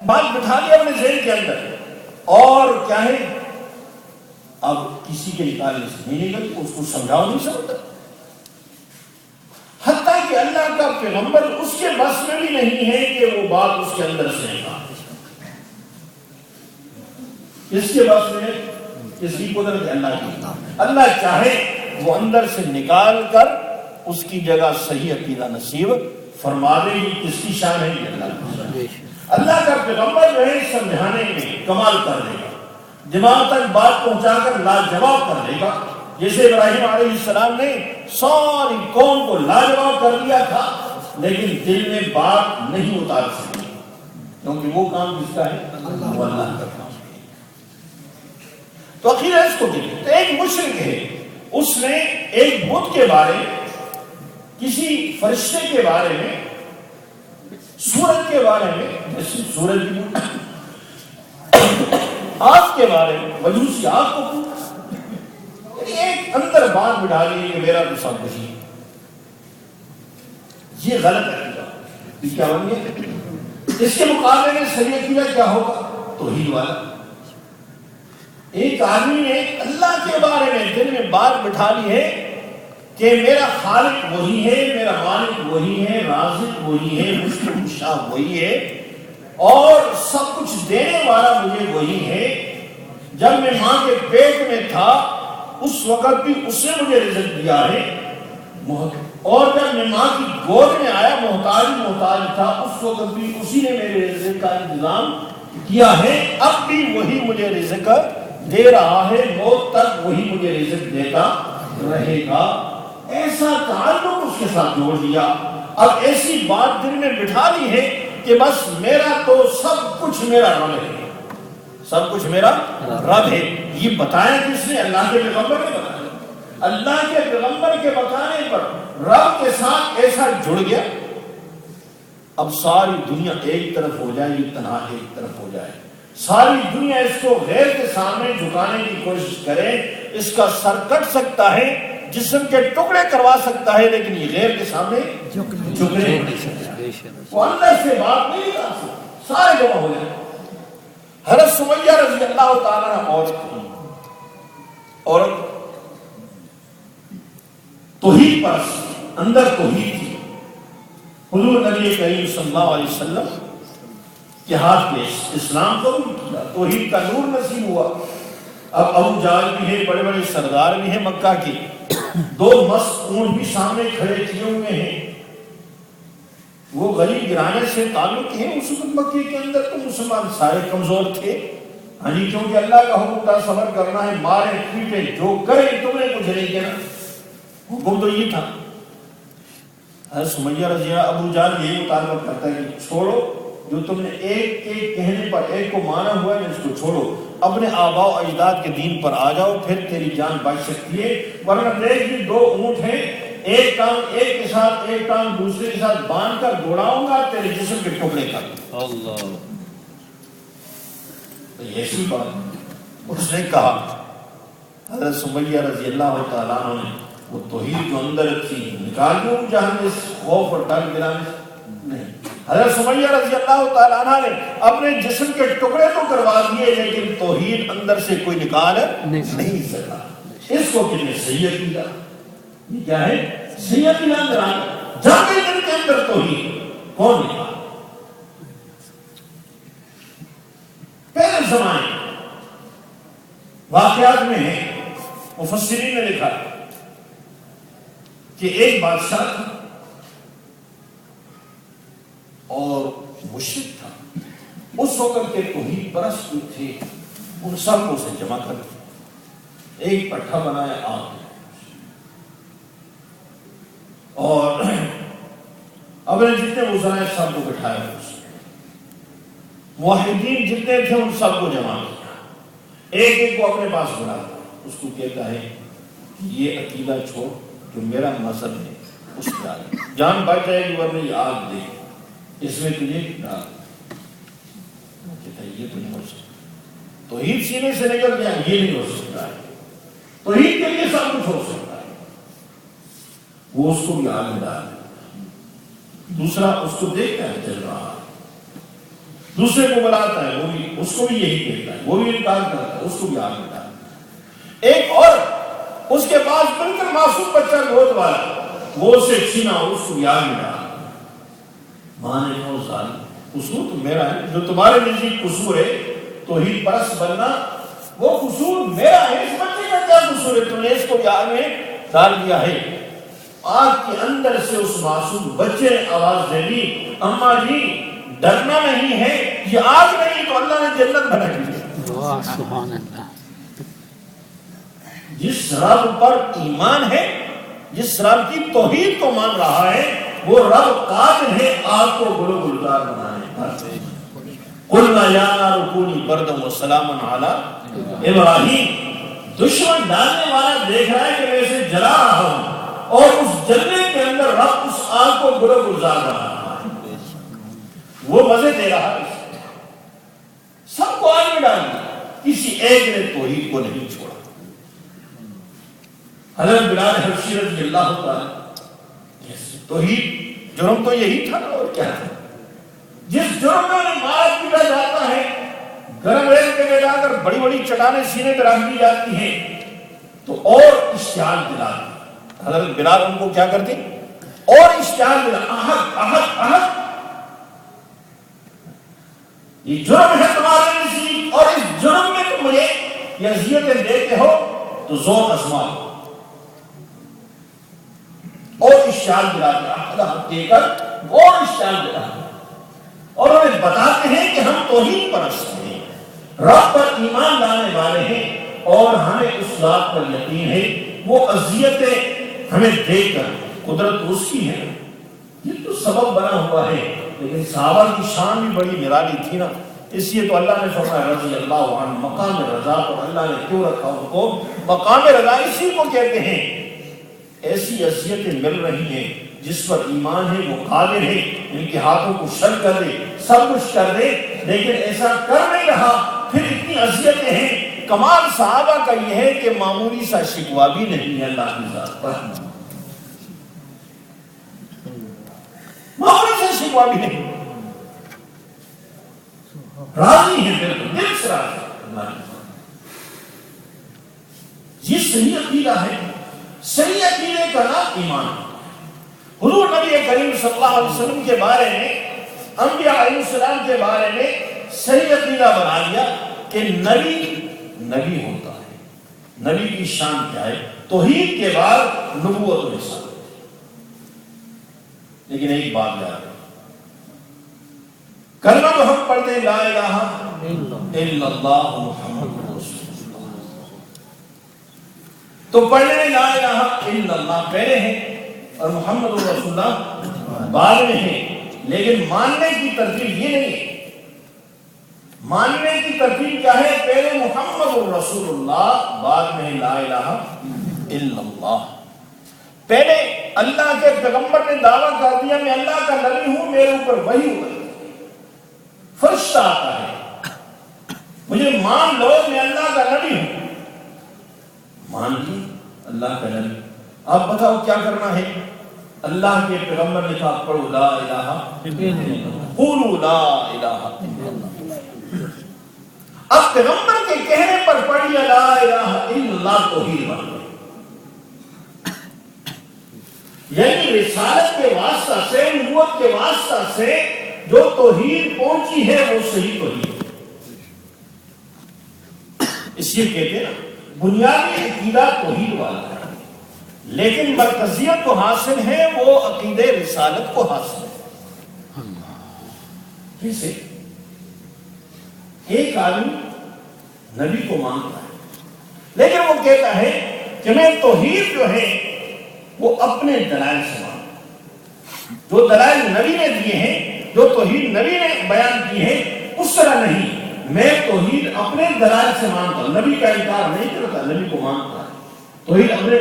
بات بٹھا لیا اپنے ذہن کے اندر، اور کیا ہے اب کسی کے نکالنے سے نہیں نکلتی، اس کو سمجھاؤ نہیں سکتا، حتیٰ کہ اللہ کا پیغمبر اس کے بس میں بھی نہیں ہے کہ وہ بات اس کے اندر سے نکال۔ اس کے بس میں اس کی قدرت ہے اللہ کی، اللہ چاہے وہ اندر سے نکال کر اس کی جگہ صحیح عقیدہ نصیب فرما دے گی۔ کس کی شان ہے یہ اللہ کی۔ اللہ کا پیغمبر جو ہے سمجھانے میں کمال کر دے گا، دماغ تک بات پہنچا کر لاجواب کر دے گا، جیسے ابراہیم علیہ السلام نے ساری قوم کو لاجواب کر دیا تھا، لیکن دل میں بات نہیں اتار سکتی، کیونکہ وہ کام کس کا ہے؟ وہ اللہ کا کام ہے۔ تو اخیرا اس کو دیکھیں تو ایک مشرک ہے، اس نے ایک بت کے بارے میں، کسی فرشتے کے بارے میں، سورج کے بارے میں، جیسے سورج کی آگ کے بارے میں، مجوسی آگ کو پوچھا، ایک اندر بات بٹھا لی کہ میرا تو سب کچھ ہے۔ یہ غلط عقیدہ یہ کیا بن گیا؟ اس کے مقابلے میں صحیح عقیدہ کیا ہوگا؟ توحید والا۔ ایک آدمی نے اللہ کے بارے میں دل میں بات بٹھا لی ہے کہ میرا خالق وہی ہے، میرا مالک وہی ہے، رازق وہی ہے، مشکل کشا وہی ہے، اور سب کچھ دینے والا مجھے وہی ہے۔ جب میں ماں کے پیٹ میں تھا اس وقت بھی اس نے مجھے رزق دیا ہے، اور جب میں ماں کی گود میں آیا محتاج تھا اس وقت بھی اسی نے میرے رزق کا انتظام کیا ہے، اب بھی وہی مجھے رزق دے رہا ہے، موت تک وہی مجھے رزق دیتا رہے گا۔ ایسا تعلق اس کے ساتھ جوڑ دیا، اب ایسی بات دل میں بٹھا لی ہے کہ بس میرا تو سب کچھ میرا رب ہے، سب کچھ میرا رب ہے۔ یہ بتایا کس نے؟ اللہ کے پیغمبر نے بتایا۔ اللہ کے پیغمبر کے بتانے پر رب کے ساتھ ایسا جڑ گیا، اب ساری دنیا ایک طرف ہو جائے، یہ تنہا ایک طرف ہو جائے، ساری دنیا اس کو غیر کے سامنے جھکانے کی کوشش کرے، اس کا سر کٹ سکتا ہے، جسم کے ٹکڑے کروا سکتا ہے، لیکن یہ غیر کے سامنے جھکنے نہیں سکتا، وہ اندر سے بات نہیں کر سکتا، سارے جمع ہو جائے۔ حضرت سمیہ رضی اللہ تعالیٰ عورت توحید پرست، اندر توحید تھی، حضور نبی کریم صلی اللہ علیہ وسلم کے ہاتھ میں اسلام قبول کیا، توحید کا نور نصیب ہوا۔ اب ابو جہل بھی ہے، بڑے بڑے سردار بھی ہیں مکہ کے، دو مست اونٹ بھی سامنے کھڑے کیے ہوئے ہیں، وہ غریب گرانے سے تعلق ہیں۔ اس وقت مکے کے اندر تو مسلمان سارے کمزور تھے، ہاں جی، کیونکہ اللہ کا حکم تھا صبر کرنا ہے، مارے پیٹے جو کرے تم نے کچھ نہیں کیا، حکم تو یہ تھا۔ حضرت سمیہ رضی اللہ، ابو جہل یہی مطالبہ کرتا ہے کہ چھوڑو، جو تم نے ایک ایک کہنے پر ایک کو مانا ہوا ہے، اس کو چھوڑو، اپنے آباء و اجداد کے دین پر آ جاؤ، پھر تیری جان بچ سکتی ہے، ورنہ دیکھ بھی دو اونٹ ہیں، ایک ٹانگ ایک کے ساتھ ایک ٹانگ دوسرے کے ساتھ باندھ کر دوڑاؤں گا، تیرے جسم کے ٹکڑے کر اللہ۔ ایسی بات اس نے کہا۔ حضرت سمیہ رضی اللہ تعالیٰ عنہ نے وہ توحید جو اندر تھی نکال دوں، جہاں میں خوف اور ڈر گرانے نہیں۔ حضرت سمیہ رضی اللہ تعالیٰ عنہ نے اپنے جسم کے ٹکڑے تو کروا دیے، لیکن توحید اندر سے کوئی نکال نہیں سکا۔ اس کو کتنے صحیح عقیدہ، یہ کیا ہے؟ صحیح عقیدہ اندر آنا، جب بھی دل کے اندر توحید کون نکال؟ پہلے زمانے واقعات میں ہے، مفسرین نے لکھا کہ ایک بادشاہ تھا اور مشرک تھا، اس وقت کے توحید پرست تھے، ان سب کو سے جمع کر ایک پٹھا بنایا آگ، اور اپنے جتنے وزرائے سب کو بٹھایا، موحدین جتنے تھے ان سب کو جمع کیا، ایک ایک کو اپنے پاس بلا، اس کو کہتا ہے کہ یہ عقیدہ چھوڑ، جو میرا مذہب ہے اس پہ آ جان بچ جائے گی، ورنہ یہ آگ دے اس میں تجھے ڈال۔ کہتا ہے یہ تو نہیں ہو سکتا، توحید سینے سے نکل گیا، یہ نہیں ہو سکتا ہے، توحید کے لیے سب کچھ ہو سکتا ہے۔ وہ اس کو بھی آگ میں ڈال، دوسرا اس کو دیکھتا ہے چل رہا، دوسرے کو بلاتا ہے، وہ بھی اس کو بھی یہی کہتا ہے، وہ بھی انکار کرتا ہے، اس کو بھی آگ میں ڈالتا ہے۔ ایک اور اس کے پاس بالکل معصوم بچہ گود والا، وہ اسے چھینا اور اس کو بھی آگ میں ڈالا۔ ماں نے کہا ظالم، قصور تو میرا ہے، جو تمہارے نزدیک قصور ہے توحید پرست بننا، وہ قصور میرا ہے، اس بچے کا کیا قصور ہے؟ تم نے اس کو بھی آگ میں ڈال دیا ہے۔ آگ کے اندر سے اس معصوم بچے نے آواز دے دی، اماں جی ڈرنا نہیں ہے، یہ آگ نہیں تو اللہ نے جنت بنا دی ہے۔ سبحان اللہ۔ جس رب پر ایمان ہے، جس رب کی توحید کو مان رہا ہے، وہ رب قادر ہے آگ کو گلو گلزار بنانے پر۔ قلنا یا نار کونی بردا وسلاما علی ابراہیم۔ دشمن ڈالنے والا دیکھ رہا ہے کہ میں اسے جلا رہا ہوں، اور اس جلنے کے اندر رب اس آگ کو گلو گلزار بنا رہا ہے، وہ مزے دے رہا ہے، سب کو آگ میں ڈال دیا، کسی ایک نے توحید کو نہیں چھوڑا۔ حضرت بلال حبشی رضی اللہ تعالی، توحید جرم تو یہی تھا اور کیا تھا؟ جس جرم میں مارا پیٹا جاتا ہے، گرم ریت کے میں جا کر بڑی بڑی چٹانیں سینے پہ رکھ دی جاتی ہیں تو اور اشتعال دلاتی، حضرت بلال ان کو کیا کرتے؟ اور اشتعال دلا، احد احد احد، یہ جرم ہے تمہارے نزدیک، اور اس جرم میں تم مجھے یہ اذیتیں دیتے ہو تو زور آزما لو، اور اشتعال دلاتے دے کر اور اشتعال دلاتے، اور انہیں بتاتے ہیں کہ ہم توحید پرست ہیں، رب پر ایمان لانے والے ہیں، اور ہمیں اس ذات پر یقین ہے، وہ اذیتیں ہمیں دے کر، قدرت اس کی ہے، یہ تو سبب بنا ہوا ہے، لیکن صحابہ کی شان بھی بڑی نرالی تھی نا، اس لیے تو اللہ نے فرمایا رضی اللہ عنہ، مقام رضا پر اللہ نے کیوں رکھا ان کو؟ مقام رضا اسی کو کہتے ہیں۔ ایسی اذیتیں مل رہی ہیں، جس پر ایمان ہے وہ قادر ہے ان کے ہاتھوں کو شل کر دے، سب کچھ کر دے، لیکن ایسا کر نہیں رہا، پھر اتنی اذیتیں ہیں۔ کمال صحابہ کا یہ ہے کہ معمولی سا شکوہ بھی نہیں ہے اللہ کی ذات پر، معمولی سا شکوہ بھی نہیں، راضی ہیں، بالکل دل سے راضی اللہ کی ذات۔ یہ صحیح عقیدہ ہے، صحیح عقیدے کا نام ایمان۔ حضور نبی کریم صلی اللہ علیہ وسلم کے بارے میں، انبیاء علیہ السلام کے بارے میں صحیح عقیدہ بنا لیا کہ نبی نبی ہوتا ہے، نبی کی شان کیا ہے؟ توحید کے بعد نبوت و رسالت۔ لیکن ایک بات یاد رکھیں، کلمہ تو ہم پڑھتے ہیں لا الہ الا اللہ محمد رسول اللہ، تو پڑھنے میں لا الہ الا اللہ پہلے ہے اور محمد رسول اللہ بعد میں ہے، لیکن ماننے کی ترتیب یہ نہیں ہے۔ ماننے کی ترتیب کیا ہے؟ پہلے محمد رسول اللہ، بعد میں لا الہ الا اللہ۔ پہلے اللہ کے پیغمبر نے دعویٰ کر دیا میں اللہ کا نبی ہوں، میرے اوپر وحی ہوئی، فرشتہ آتا ہے، مجھے مان لو میں اللہ کا نبی ہوں، مان لی اللہ کا نبی۔ آپ بتاؤ کیا کرنا ہے؟ اللہ کے پیغمبر نے کہا پڑھو لا الہ قولوا لا الہ الا اللہ۔ اب پیغمبر کے کہنے پر پڑھیے لا الہ الا اللہ، توحید بن گئی، یعنی رسالت کے واسطہ سے، نبوت کے واسطہ سے جو توحید پہنچی ہے وہ صحیح توحید ہے۔ اس لیے کہتے ہیں بنیادی عقیدہ توحید والا ہے، لیکن مرکزیت کو حاصل ہے وہ عقیدہ رسالت کو حاصل ہے۔ جیسے ایک آدمی نبی کو مانتا ہے، لیکن وہ کہتا ہے کہ میں توحید جو ہے وہ اپنے دلائل سے مانتا ہوں، جو دلائل نبی نے دیے ہیں، جو توحید نبی نے بیان کی ہے اس طرح نہیں، میں توحید اپنے دلائل سے مانتا ہوں، نبی کا انکار نہیں کرتا، نبی کو مانتا ہے، توحید اپنے